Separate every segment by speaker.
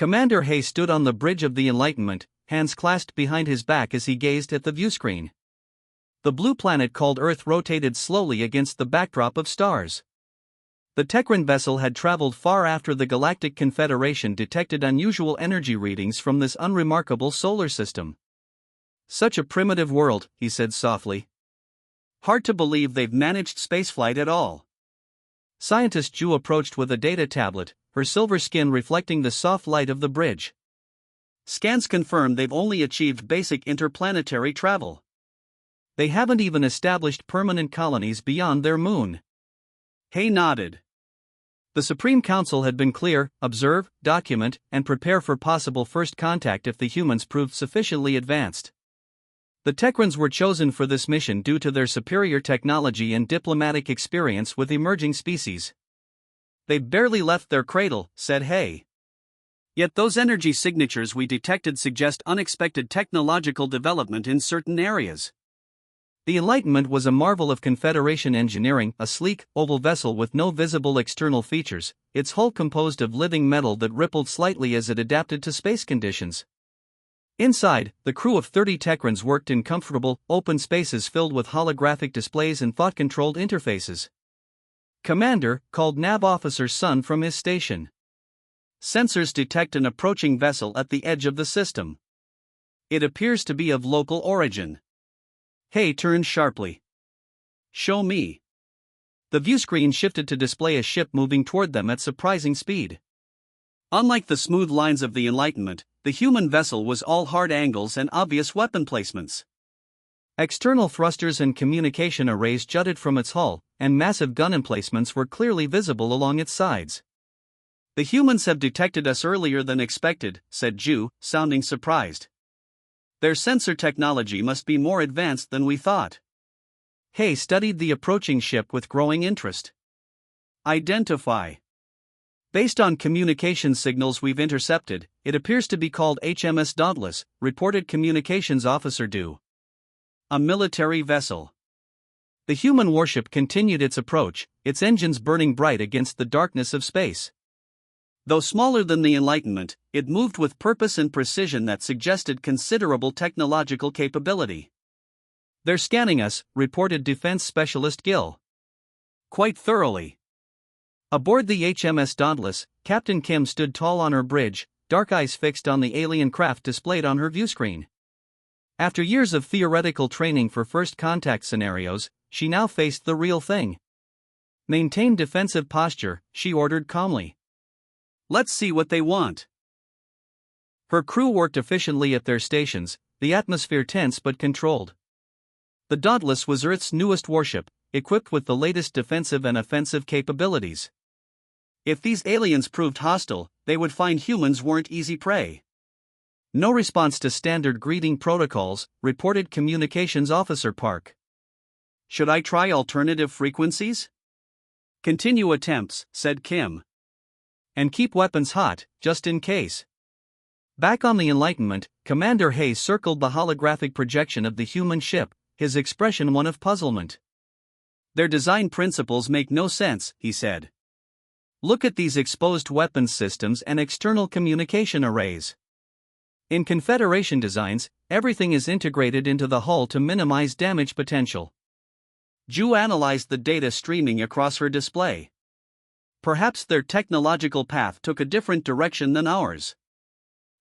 Speaker 1: Commander Hay stood on the bridge of the Enlightenment, hands clasped behind his back as he gazed at the viewscreen. The blue planet called Earth rotated slowly against the backdrop of stars. The Techran vessel had traveled far after the Galactic Confederation detected unusual energy readings from this unremarkable solar system. "Such a primitive world," he said softly. "Hard to believe they've managed spaceflight at all." Scientist Ju approached with a data tablet, her silver skin reflecting the soft light of the bridge. "Scans confirm they've only achieved basic interplanetary travel. They haven't even established permanent colonies beyond their moon." Hay nodded. The Supreme Council had been clear: observe, document, and prepare for possible first contact if the humans proved sufficiently advanced. The Techrans were chosen for this mission due to their superior technology and diplomatic experience with emerging species. "They've barely left their cradle," said Hay. "Yet those energy signatures we detected suggest unexpected technological development in certain areas." The Enlightenment was a marvel of Confederation engineering, a sleek, oval vessel with no visible external features, its hull composed of living metal that rippled slightly as it adapted to space conditions. Inside, the crew of 30 Techrans worked in comfortable, open spaces filled with holographic displays and thought-controlled interfaces. "Commander," called Nav Officer Sun from his station. "Sensors detect an approaching vessel at the edge of the system. It appears to be of local origin." Hay turned sharply. "Show me." The viewscreen shifted to display a ship moving toward them at surprising speed. Unlike the smooth lines of the Enlightenment, the human vessel was all hard angles and obvious weapon placements. External thrusters and communication arrays jutted from its hull, and massive gun emplacements were clearly visible along its sides. "The humans have detected us earlier than expected," said Ju, sounding surprised. "Their sensor technology must be more advanced than we thought." Hay studied the approaching ship with growing interest. "Identify." "Based on communication signals we've intercepted, it appears to be called HMS Dauntless," reported Communications Officer Du. "A military vessel." The human warship continued its approach, its engines burning bright against the darkness of space. Though smaller than the Enlightenment, it moved with purpose and precision that suggested considerable technological capability. "They're scanning us," reported Defense Specialist Gill. "Quite thoroughly." Aboard the HMS Dauntless, Captain Kim stood tall on her bridge, dark eyes fixed on the alien craft displayed on her viewscreen. After years of theoretical training for first contact scenarios, she now faced the real thing. "Maintain defensive posture," she ordered calmly. "Let's see what they want." Her crew worked efficiently at their stations, the atmosphere tense but controlled. The Dauntless was Earth's newest warship, equipped with the latest defensive and offensive capabilities. If these aliens proved hostile, they would find humans weren't easy prey. "No response to standard greeting protocols," reported Communications Officer Park. "Should I try alternative frequencies?" "Continue attempts," said Kim. "And keep weapons hot, just in case." Back on the Enlightenment, Commander Hay circled the holographic projection of the human ship, his expression one of puzzlement. "Their design principles make no sense," he said. "Look at these exposed weapons systems and external communication arrays. In Confederation designs, everything is integrated into the hull to minimize damage potential." Ju analyzed the data streaming across her display. "Perhaps their technological path took a different direction than ours.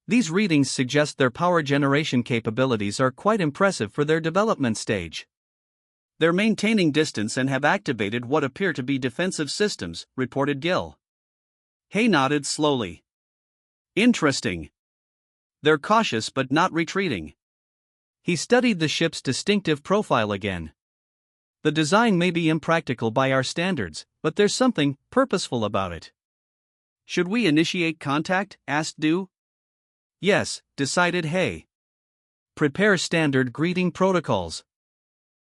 Speaker 1: These readings suggest their power generation capabilities are quite impressive for their development stage. They're maintaining distance and have activated what appear to be defensive systems," reported Gill. Hay nodded slowly. "Interesting. They're cautious but not retreating." He studied the ship's distinctive profile again. "The design may be impractical by our standards, but there's something purposeful about it." "Should we initiate contact?" asked Du. "Yes," decided Hay. "Prepare standard greeting protocols.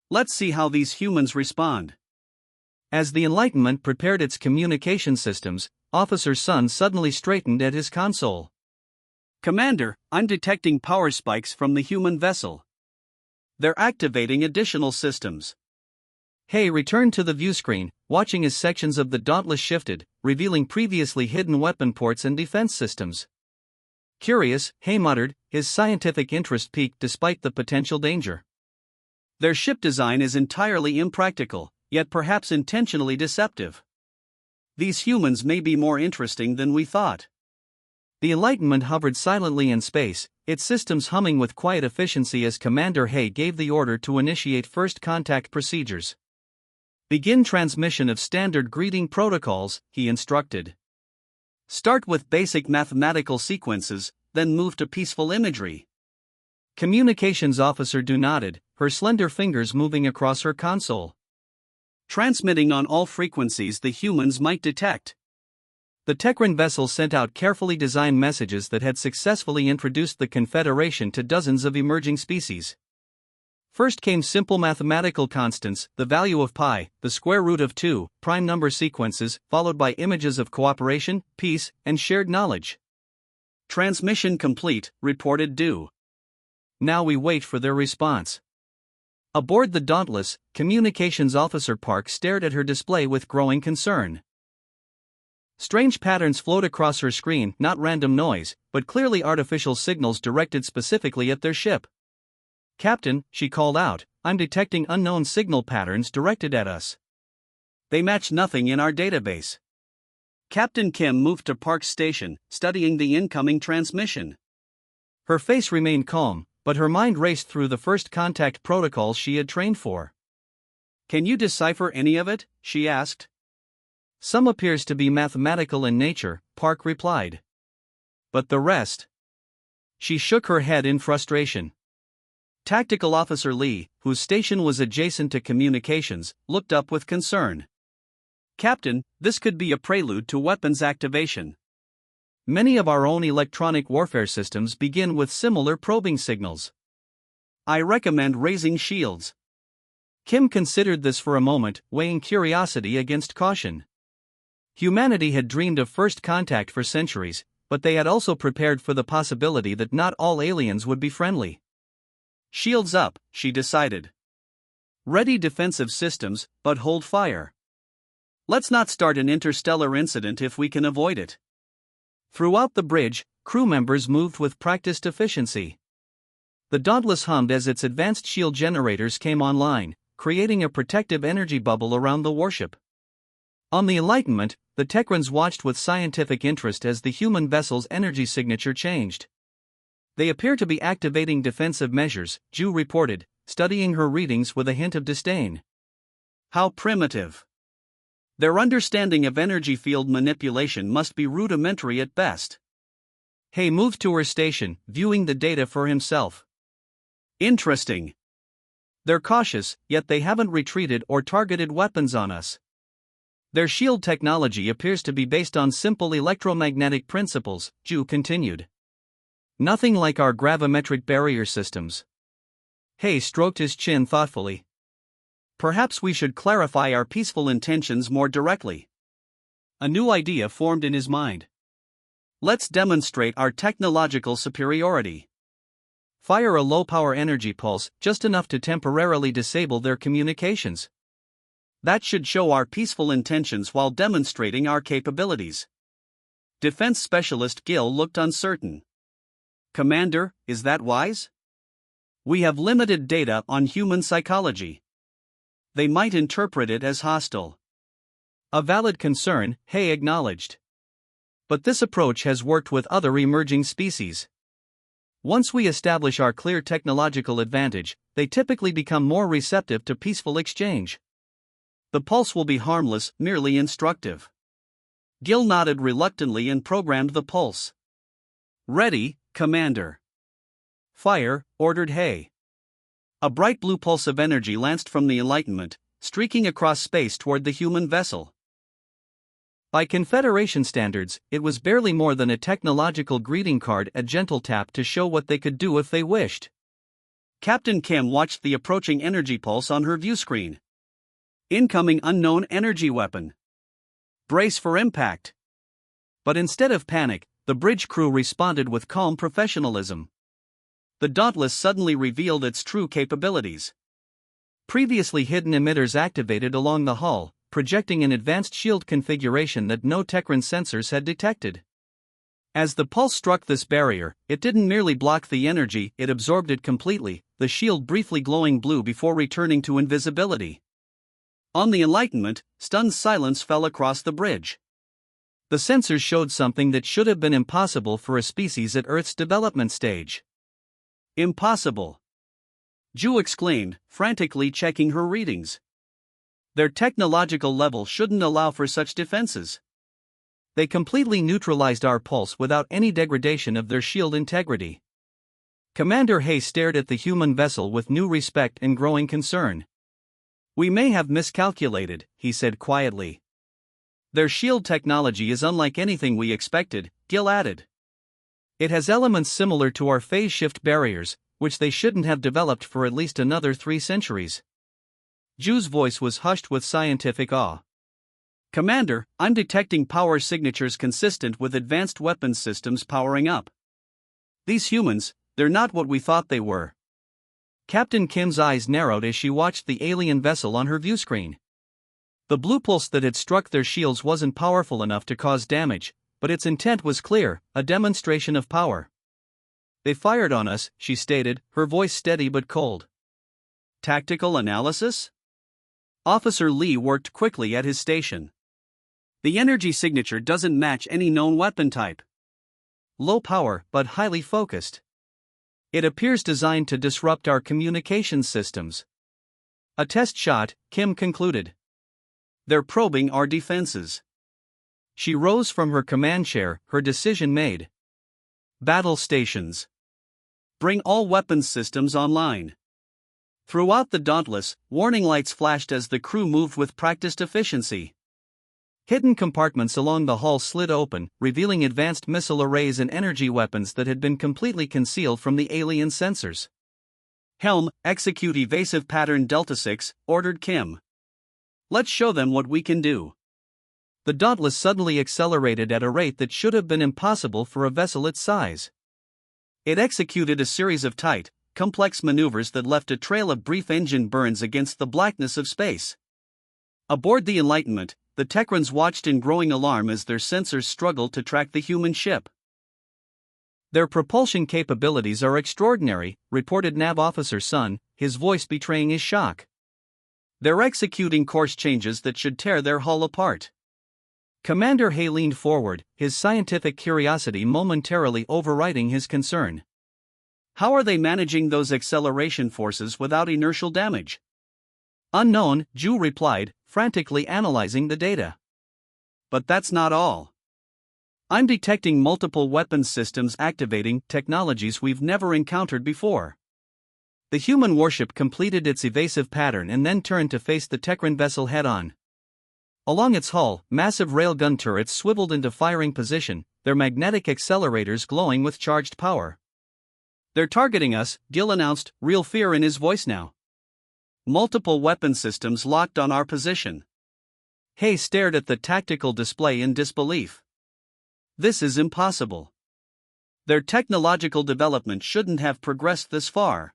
Speaker 1: Let's see how these humans respond." As the Enlightenment prepared its communication systems, Officer Sun suddenly straightened at his console. "Commander, I'm detecting power spikes from the human vessel. They're activating additional systems." Hay returned to the viewscreen, watching as sections of the Dauntless shifted, revealing previously hidden weapon ports and defense systems. Curious, Hay muttered, his scientific interest piqued despite the potential danger. Their ship design is entirely impractical, yet perhaps intentionally deceptive. These humans may be more interesting than we thought. The Enlightenment hovered silently in space, its systems humming with quiet efficiency as Commander Hay gave the order to initiate first contact procedures. Begin transmission of standard greeting protocols, he instructed. Start with basic mathematical sequences, then move to peaceful imagery. Communications Officer Du nodded, her slender fingers moving across her console. Transmitting on all frequencies the humans might detect. The Tekran vessel sent out carefully designed messages that had successfully introduced the Confederation to dozens of emerging species. First came simple mathematical constants, the value of pi, the square root of 2, prime number sequences, followed by images of cooperation, peace, and shared knowledge. Transmission complete, reported Du. Now we wait for their response. Aboard the Dauntless, Communications Officer Park stared at her display with growing concern. Strange patterns flowed across her screen, not random noise, but clearly artificial signals directed specifically at their ship. Captain, she called out, I'm detecting unknown signal patterns directed at us. They match nothing in our database. Captain Kim moved to Park's station, studying the incoming transmission. Her face remained calm, but her mind raced through the first contact protocols she had trained for. Can you decipher any of it? She asked. Some appears to be mathematical in nature, Park replied. But the rest? She shook her head in frustration. Tactical Officer Lee, whose station was adjacent to communications, looked up with concern. Captain, this could be a prelude to weapons activation. Many of our own electronic warfare systems begin with similar probing signals. I recommend raising shields. Kim considered this for a moment, weighing curiosity against caution. Humanity had dreamed of first contact for centuries, but they had also prepared for the possibility that not all aliens would be friendly. Shields up, she decided. Ready defensive systems, but hold fire. Let's not start an interstellar incident if we can avoid it. Throughout the bridge, crew members moved with practiced efficiency. The Dauntless hummed as its advanced shield generators came online, creating a protective energy bubble around the warship. On the Enlightenment, the Tekrans watched with scientific interest as the human vessel's energy signature changed. They appear to be activating defensive measures, Ju reported, studying her readings with a hint of disdain. How primitive. Their understanding of energy field manipulation must be rudimentary at best. Hay moved to her station, viewing the data for himself. Interesting. They're cautious, yet they haven't retreated or targeted weapons on us. Their shield technology appears to be based on simple electromagnetic principles, Ju continued. Nothing like our gravimetric barrier systems. Hay stroked his chin thoughtfully. Perhaps we should clarify our peaceful intentions more directly. A new idea formed in his mind. Let's demonstrate our technological superiority. Fire a low-power energy pulse, just enough to temporarily disable their communications. That should show our peaceful intentions while demonstrating our capabilities. Defense Specialist Gill looked uncertain. Commander, is that wise? We have limited data on human psychology. They might interpret it as hostile. A valid concern, Hay acknowledged. But this approach has worked with other emerging species. Once we establish our clear technological advantage, they typically become more receptive to peaceful exchange. The pulse will be harmless, merely instructive. Gill nodded reluctantly and programmed the pulse. Ready, Commander. Fire, ordered Hay. A bright blue pulse of energy lanced from the Enlightenment, streaking across space toward the human vessel. By Confederation standards, it was barely more than a technological greeting card, a gentle tap to show what they could do if they wished. Captain Kim watched the approaching energy pulse on her view screen. Incoming unknown energy weapon. Brace for impact. But instead of panic, the bridge crew responded with calm professionalism. The Dauntless suddenly revealed its true capabilities. Previously hidden emitters activated along the hull, projecting an advanced shield configuration that no Tekran sensors had detected. As the pulse struck this barrier, it didn't merely block the energy, it absorbed it completely, the shield briefly glowing blue before returning to invisibility. On the Enlightenment, stunned silence fell across the bridge. The sensors showed something that should have been impossible for a species at Earth's development stage. Impossible! Ju exclaimed, frantically checking her readings. Their technological level shouldn't allow for such defenses. They completely neutralized our pulse without any degradation of their shield integrity. Commander Hay stared at the human vessel with new respect and growing concern. We may have miscalculated, he said quietly. Their shield technology is unlike anything we expected, Gil added. It has elements similar to our phase shift barriers, which they shouldn't have developed for at least another 3 centuries. Ju's voice was hushed with scientific awe. Commander, I'm detecting power signatures consistent with advanced weapons systems powering up. These humans, they're not what we thought they were. Captain Kim's eyes narrowed as she watched the alien vessel on her viewscreen. The blue pulse that had struck their shields wasn't powerful enough to cause damage, but its intent was clear, a demonstration of power. They fired on us, she stated, her voice steady but cold. Tactical analysis? Officer Lee worked quickly at his station. The energy signature doesn't match any known weapon type. Low power, but highly focused. It appears designed to disrupt our communications systems. A test shot, Kim concluded. They're probing our defenses. She rose from her command chair, her decision made. Battle stations. Bring all weapons systems online. Throughout the Dauntless, warning lights flashed as the crew moved with practiced efficiency. Hidden compartments along the hull slid open, revealing advanced missile arrays and energy weapons that had been completely concealed from the alien sensors. Helm, execute evasive pattern Delta 6, ordered Kim. Let's show them what we can do. The Dauntless suddenly accelerated at a rate that should have been impossible for a vessel its size. It executed a series of tight, complex maneuvers that left a trail of brief engine burns against the blackness of space. Aboard the Enlightenment, the Techrons watched in growing alarm as their sensors struggled to track the human ship. Their propulsion capabilities are extraordinary, reported Nav Officer Sun, his voice betraying his shock. They're executing course changes that should tear their hull apart. Commander Hay leaned forward, his scientific curiosity momentarily overriding his concern. How are they managing those acceleration forces without inertial damage? Unknown, Ju replied, frantically analyzing the data. But that's not all. I'm detecting multiple weapons systems activating technologies we've never encountered before. The human warship completed its evasive pattern and then turned to face the Techron vessel head-on. Along its hull, massive railgun turrets swiveled into firing position, their magnetic accelerators glowing with charged power. They're targeting us, Gil announced, real fear in his voice now. Multiple weapon systems locked on our position. Hay stared at the tactical display in disbelief. This is impossible. Their technological development shouldn't have progressed this far.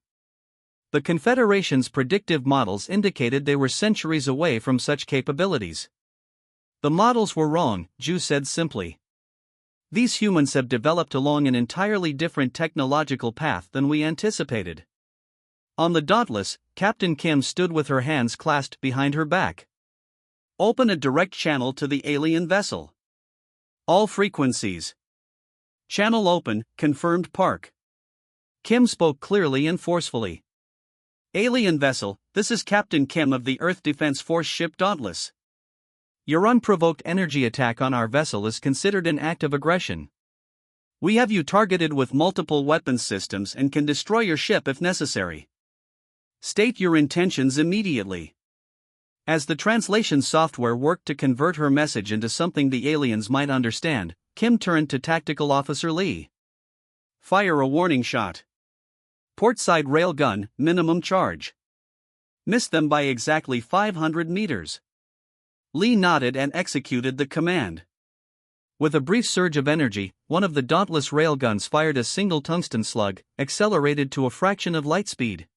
Speaker 1: The Confederation's predictive models indicated they were centuries away from such capabilities. The models were wrong, Ju said simply. These humans have developed along an entirely different technological path than we anticipated. On the Dauntless, Captain Kim stood with her hands clasped behind her back. Open a direct channel to the alien vessel. All frequencies. Channel open, confirmed Park. Kim spoke clearly and forcefully. Alien vessel, this is Captain Kim of the Earth Defense Force ship Dauntless. Your unprovoked energy attack on our vessel is considered an act of aggression. We have you targeted with multiple weapons systems and can destroy your ship if necessary. State your intentions immediately. As the translation software worked to convert her message into something the aliens might understand, Kim turned to Tactical Officer Lee. Fire a warning shot. Portside railgun, minimum charge. Miss them by exactly 500 meters. Lee nodded and executed the command. With a brief surge of energy, one of the Dauntless railguns fired a single tungsten slug, accelerated to a fraction of light speed.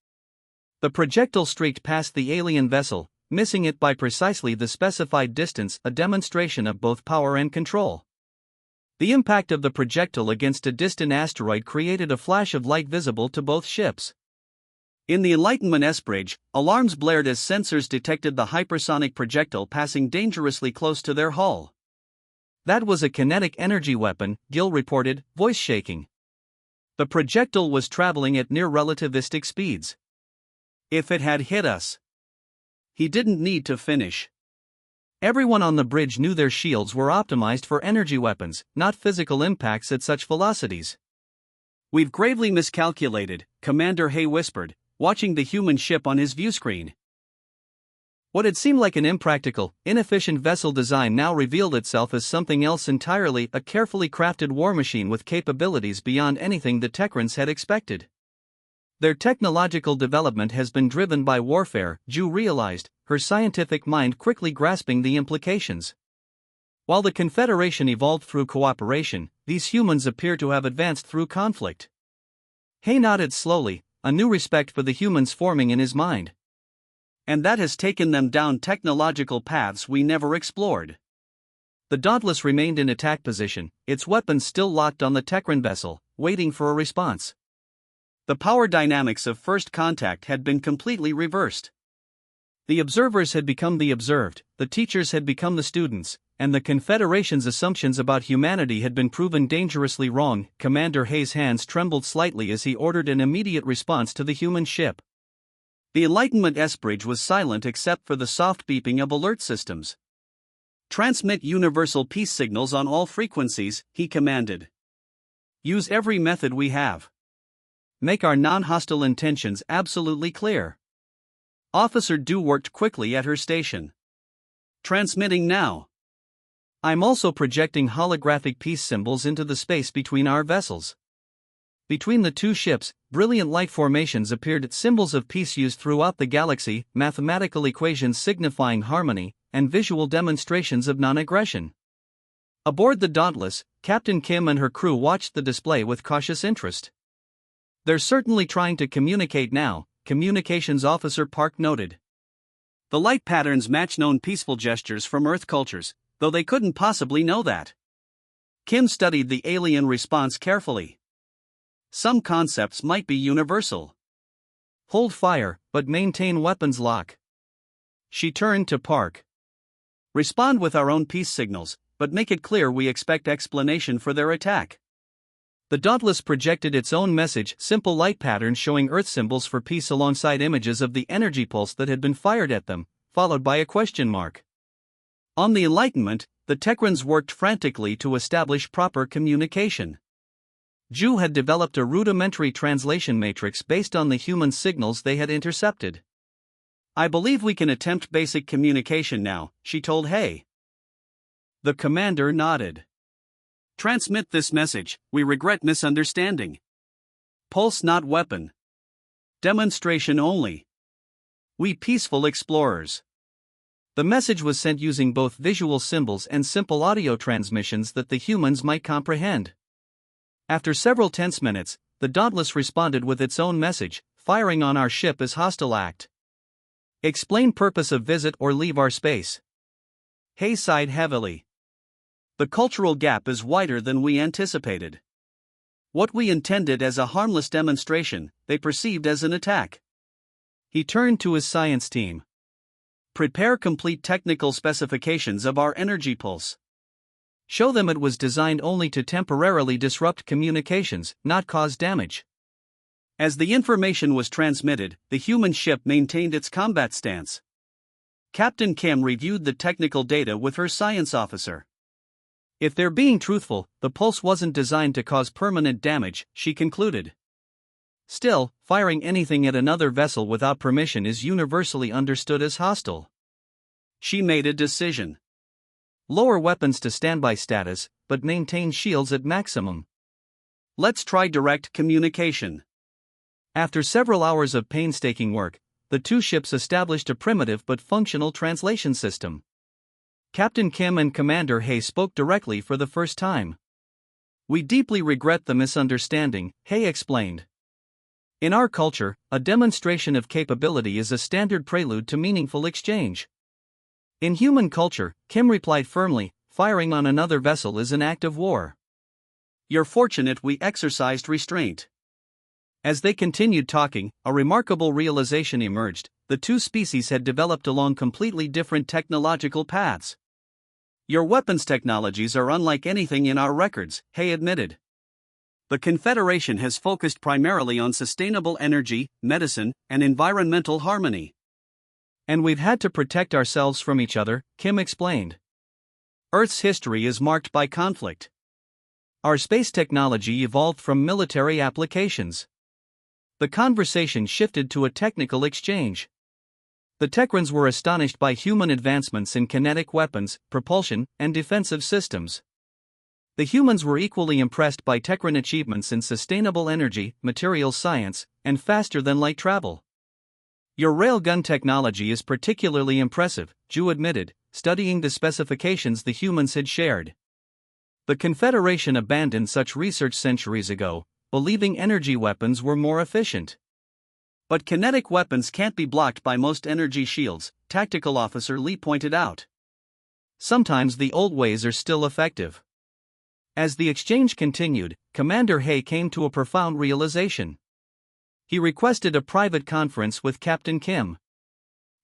Speaker 1: The projectile streaked past the alien vessel, missing it by precisely the specified distance, a demonstration of both power and control. The impact of the projectile against a distant asteroid created a flash of light visible to both ships. In the Enlightenment S-bridge, alarms blared as sensors detected the hypersonic projectile passing dangerously close to their hull. "That was a kinetic energy weapon," Gil reported, voice shaking. "The projectile was traveling at near relativistic speeds. If it had hit us..." He didn't need to finish. Everyone on the bridge knew their shields were optimized for energy weapons, not physical impacts at such velocities. "We've gravely miscalculated," Commander Hay whispered, watching the human ship on his viewscreen. What had seemed like an impractical, inefficient vessel design now revealed itself as something else entirely, a carefully crafted war machine with capabilities beyond anything the Techrans had expected. Their technological development has been driven by warfare, Ju realized, her scientific mind quickly grasping the implications. While the Confederation evolved through cooperation, these humans appear to have advanced through conflict. Hay nodded slowly, a new respect for the humans forming in his mind. "And that has taken them down technological paths we never explored." The Dauntless remained in attack position, its weapons still locked on the Techran vessel, waiting for a response. The power dynamics of first contact had been completely reversed. The observers had become the observed, the teachers had become the students, and the Confederation's assumptions about humanity had been proven dangerously wrong. Commander Hay's hands trembled slightly as he ordered an immediate response to the human ship. The Enlightenment S-bridge was silent except for the soft beeping of alert systems. "Transmit universal peace signals on all frequencies," he commanded. "Use every method we have. Make our non-hostile intentions absolutely clear." Officer Du worked quickly at her station. "Transmitting now. I'm also projecting holographic peace symbols into the space between our vessels." Between the two ships, brilliant light formations appeared, symbols of peace used throughout the galaxy, mathematical equations signifying harmony, and visual demonstrations of non-aggression. Aboard the Dauntless, Captain Kim and her crew watched the display with cautious interest. "They're certainly trying to communicate now," Communications Officer Park noted. "The light patterns match known peaceful gestures from Earth cultures, though they couldn't possibly know that." Kim studied the alien response carefully. "Some concepts might be universal. Hold fire, but maintain weapons lock." She turned to Park. "Respond with our own peace signals, but make it clear we expect explanation for their attack." The Dauntless projected its own message, simple light patterns showing Earth symbols for peace alongside images of the energy pulse that had been fired at them, followed by a question mark. On the Enlightenment, the Techrans worked frantically to establish proper communication. Ju had developed a rudimentary translation matrix based on the human signals they had intercepted. "I believe we can attempt basic communication now," she told Hay. The commander nodded. "Transmit this message: we regret misunderstanding. Pulse not weapon. Demonstration only. We peaceful explorers." The message was sent using both visual symbols and simple audio transmissions that the humans might comprehend. After several tense minutes, the Dauntless responded with its own message: "Firing on our ship is hostile act. Explain purpose of visit or leave our space." Hay sighed heavily. "The cultural gap is wider than we anticipated. What we intended as a harmless demonstration, they perceived as an attack." He turned to his science team. "Prepare complete technical specifications of our energy pulse. Show them it was designed only to temporarily disrupt communications, not cause damage." As the information was transmitted, the human ship maintained its combat stance. Captain Kim reviewed the technical data with her science officer. "If they're being truthful, the pulse wasn't designed to cause permanent damage," she concluded. "Still, firing anything at another vessel without permission is universally understood as hostile." She made a decision. "Lower weapons to standby status, but maintain shields at maximum. Let's try direct communication." After several hours of painstaking work, the two ships established a primitive but functional translation system. Captain Kim and Commander Hay spoke directly for the first time. "We deeply regret the misunderstanding," Hay explained. "In our culture, a demonstration of capability is a standard prelude to meaningful exchange. In human culture," Kim replied firmly, "firing on another vessel is an act of war. You're fortunate we exercised restraint. As they continued talking, a remarkable realization emerged: the two species had developed along completely different technological paths. Your weapons technologies are unlike anything in our records, Hay admitted. The Confederation has focused primarily on sustainable energy, medicine, and environmental harmony. And we've had to protect ourselves from each other, Kim explained. Earth's history is marked by conflict. Our space technology evolved from military applications. The conversation shifted to a technical exchange. The Techrans were astonished by human advancements in kinetic weapons, propulsion, and defensive systems. The humans were equally impressed by Techran achievements in sustainable energy, materials science, and faster-than-light travel. Your railgun technology is particularly impressive, Ju admitted, studying the specifications the humans had shared. The Confederation abandoned such research centuries ago, believing energy weapons were more efficient. But kinetic weapons can't be blocked by most energy shields, Tactical Officer Lee pointed out. Sometimes the old ways are still effective. As the exchange continued, Commander Hay came to a profound realization. He requested a private conference with Captain Kim.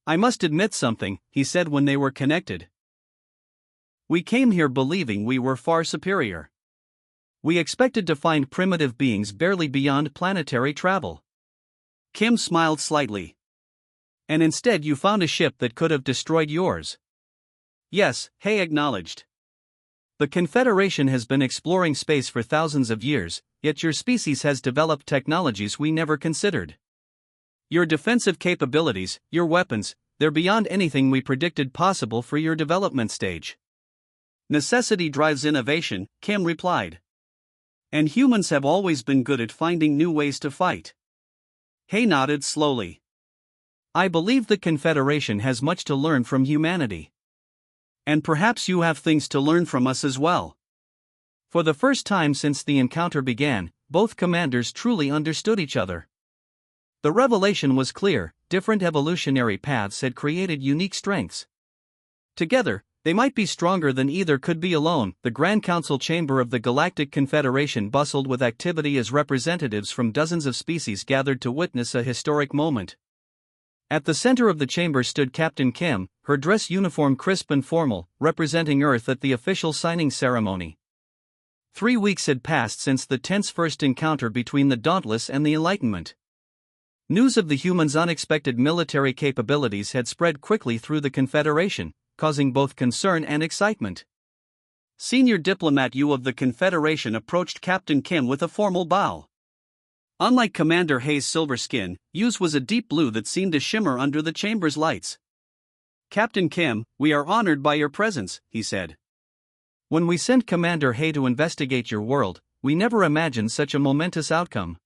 Speaker 1: I must admit something, he said when they were connected. We came here believing we were far superior. We expected to find primitive beings barely beyond planetary travel. Kim smiled slightly. And instead you found a ship that could have destroyed yours. Yes, Hay acknowledged. The Confederation has been exploring space for thousands of years, yet your species has developed technologies we never considered. Your defensive capabilities, your weapons, they're beyond anything we predicted possible for your development stage. Necessity drives innovation, Kim replied. And humans have always been good at finding new ways to fight. Hay nodded slowly. I believe the Confederation has much to learn from humanity. And perhaps you have things to learn from us as well. For the first time since the encounter began, both commanders truly understood each other. The revelation was clear: different evolutionary paths had created unique strengths. Together, they might be stronger than either could be alone. The Grand Council chamber of the Galactic Confederation bustled with activity as representatives from dozens of species gathered to witness a historic moment. At the center of the chamber stood Captain Kim, her dress uniform crisp and formal, representing Earth at the official signing ceremony. 3 weeks had passed since the tense first encounter between the Dauntless and the Enlightenment. News of the humans' unexpected military capabilities had spread quickly through the Confederation, causing both concern and excitement. Senior Diplomat Yu of the Confederation approached Captain Kim with a formal bow. Unlike Commander Hay's silver skin, Yu's was a deep blue that seemed to shimmer under the chamber's lights. Captain Kim, we are honored by your presence, he said. When we sent Commander Hay to investigate your world, we never imagined such a momentous outcome.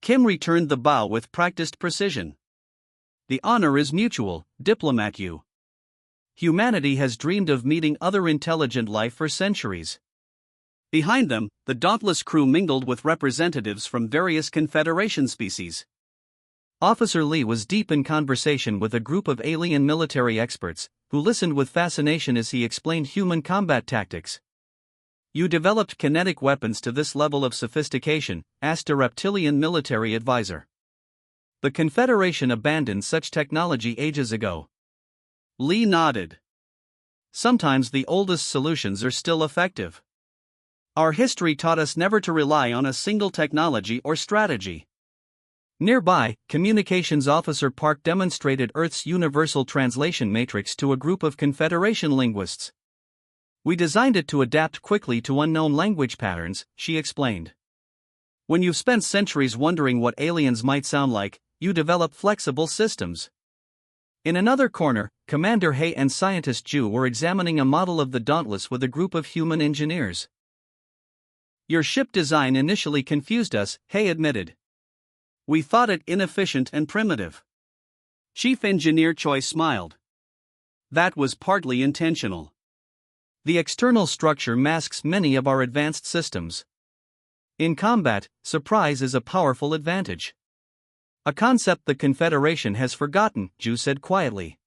Speaker 1: Kim returned the bow with practiced precision. The honor is mutual, Diplomat Yu. Humanity has dreamed of meeting other intelligent life for centuries. Behind them, the Dauntless crew mingled with representatives from various Confederation species. Officer Lee was deep in conversation with a group of alien military experts, who listened with fascination as he explained human combat tactics. You developed kinetic weapons to this level of sophistication, asked a reptilian military advisor. The Confederation abandoned such technology ages ago. Lee nodded. Sometimes the oldest solutions are still effective. Our history taught us never to rely on a single technology or strategy. Nearby, Communications Officer Park demonstrated Earth's Universal Translation Matrix to a group of Confederation linguists. We designed it to adapt quickly to unknown language patterns, she explained. When you've spent centuries wondering what aliens might sound like, you develop flexible systems. In another corner, Commander Hay and Scientist Ju were examining a model of the Dauntless with a group of human engineers. Your ship design initially confused us, Hay admitted. We thought it inefficient and primitive. Chief Engineer Choi smiled. That was partly intentional. The external structure masks many of our advanced systems. In combat, surprise is a powerful advantage. A concept the Confederation has forgotten, Ju said quietly.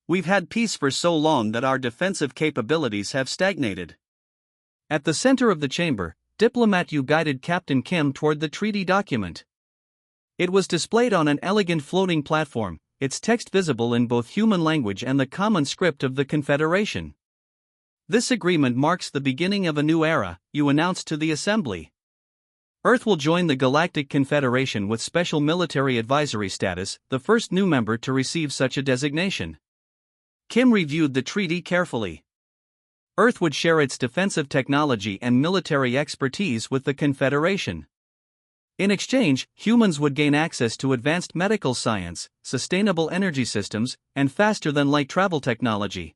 Speaker 1: We've had peace for so long that our defensive capabilities have stagnated. At the center of the chamber, Diplomat Yu guided Captain Kim toward the treaty document. It was displayed on an elegant floating platform, its text visible in both human language and the common script of the Confederation. This agreement marks the beginning of a new era, Yu announced to the Assembly. Earth will join the Galactic Confederation with special military advisory status, the first new member to receive such a designation. Kim reviewed the treaty carefully. Earth would share its defensive technology and military expertise with the Confederation. In exchange, humans would gain access to advanced medical science, sustainable energy systems, and faster-than-light travel technology.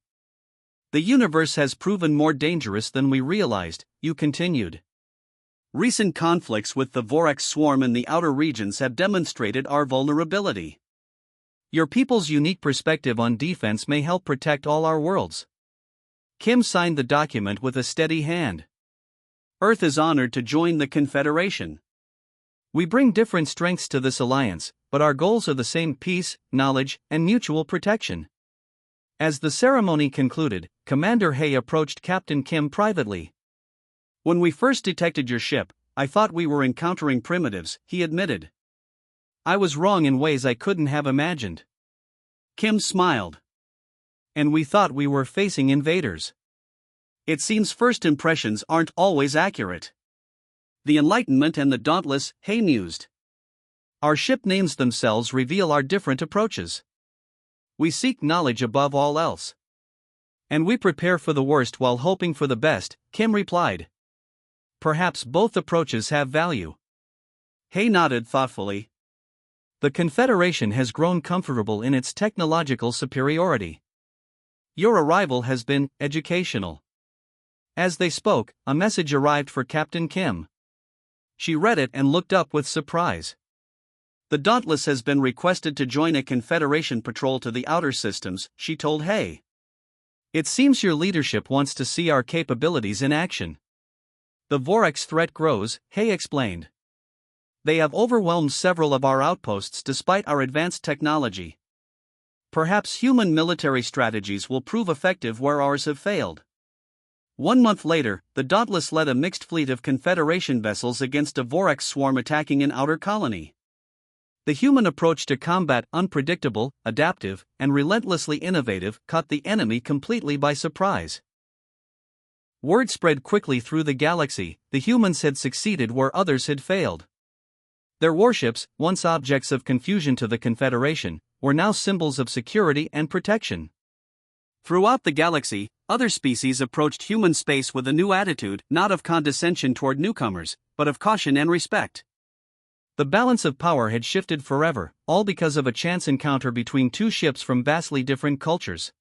Speaker 1: The universe has proven more dangerous than we realized, Yu continued. Recent conflicts with the Vortex swarm in the outer regions have demonstrated our vulnerability. Your people's unique perspective on defense may help protect all our worlds. Kim signed the document with a steady hand. Earth is honored to join the Confederation. We bring different strengths to this alliance, but our goals are the same: peace, knowledge, and mutual protection. As the ceremony concluded, Commander Hay approached Captain Kim privately. When we first detected your ship, I thought we were encountering primitives, he admitted. I was wrong in ways I couldn't have imagined. Kim smiled. And we thought we were facing invaders. It seems first impressions aren't always accurate. The Enlightenment and the Dauntless, Hay mused. Our ship names themselves reveal our different approaches. We seek knowledge above all else. And we prepare for the worst while hoping for the best, Kim replied. Perhaps both approaches have value. Hay nodded thoughtfully. The Confederation has grown comfortable in its technological superiority. Your arrival has been educational. As they spoke, a message arrived for Captain Kim. She read it and looked up with surprise. The Dauntless has been requested to join a Confederation patrol to the outer systems, she told Hay. It seems your leadership wants to see our capabilities in action. The Vortex threat grows, Hay explained. They have overwhelmed several of our outposts despite our advanced technology. Perhaps human military strategies will prove effective where ours have failed. 1 month later, the Dauntless led a mixed fleet of Confederation vessels against a Vortex swarm attacking an outer colony. The human approach to combat, unpredictable, adaptive, and relentlessly innovative, caught the enemy completely by surprise. Word spread quickly through the galaxy: the humans had succeeded where others had failed. Their warships, once objects of confusion to the Confederation, were now symbols of security and protection. Throughout the galaxy, other species approached human space with a new attitude, not of condescension toward newcomers, but of caution and respect. The balance of power had shifted forever, all because of a chance encounter between two ships from vastly different cultures.